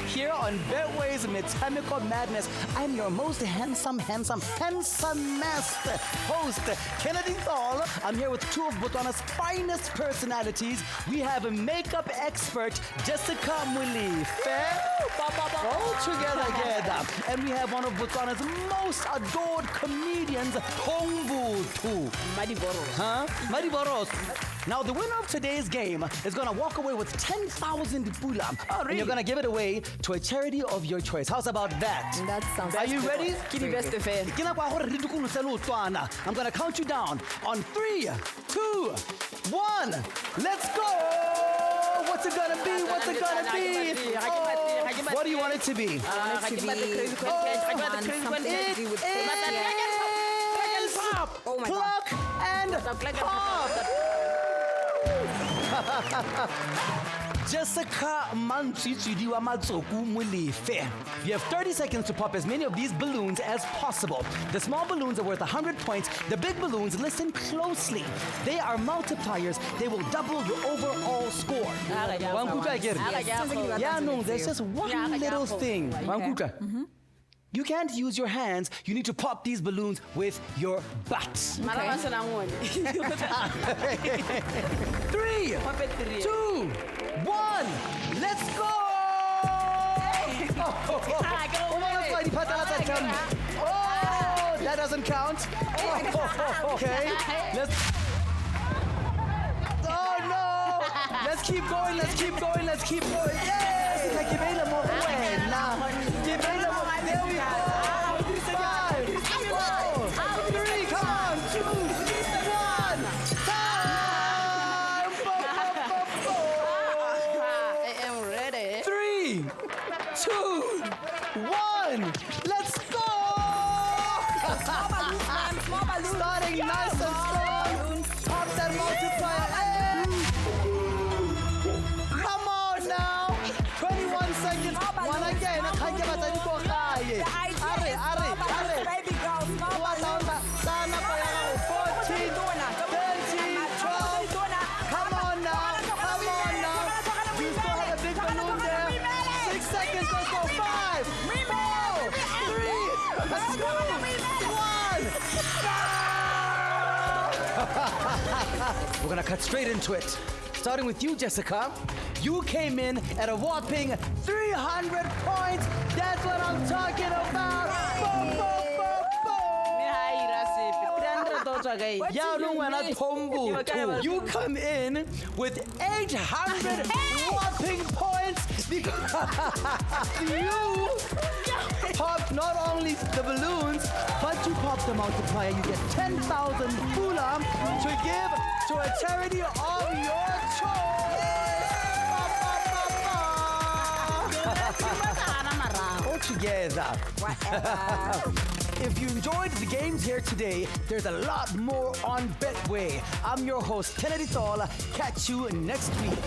Here on Betway's Metshameko Madness, I'm your most handsomest host, Kennedy Thal. I'm here with two of Botswana's finest personalities. We have a makeup expert, Jessica Mulife. All together. And we have one of Botswana's most adored comedians, Hongbutu. Madiboros. Now, the winner of today's game is going to walk away with 10,000 pula. Oh, really? And you're going to give it away to a charity of your choice. How's about that? That sounds Are you ready? I'm going to count you down on 3, 2, 1. Let's go! What's it going to be? What's it going to be? Oh, what do you want it to be? I want it to be Oh my God. Pluck and pop! Jessica Mantsitsudi wa Matsoku Mulife. You have 30 seconds to pop as many of these balloons as possible. The small balloons are worth 100 points. The big balloons, listen closely. They are multipliers. They will double your overall score. Yeah, no, there's just one little thing. Okay. You can't use your hands. You need to pop these balloons with your butt. 3, 2, 1. Let's go! Oh, that doesn't count. Okay. Oh no! Let's keep going. Yes! There we go. 5, 4, 3, come on. 2, 1. Time! I am ready. 3, 2, 1. Let's go! Small balloons. Starting nice and strong. Pop that multiplier. Come on now. 21 seconds. One again. The idea is baby girl, small balloons. 14, 13, 12. Come on now. You still have a big balloon there. 6 seconds. Let's go. 5, 4, 3, 2, 1. We're gonna cut straight into it. Starting with you, Jessica. You came in at a whopping 300 points. That's what I'm talking about. Boom. You come in with 800 whopping points because you popped not only the balloons, but you popped the multiplier. You get 10,000 pula to give to a charity of your choice. All together. If you enjoyed the games here today, there's a lot more on Betway. I'm your host, Kennedy Thal. Catch you next week.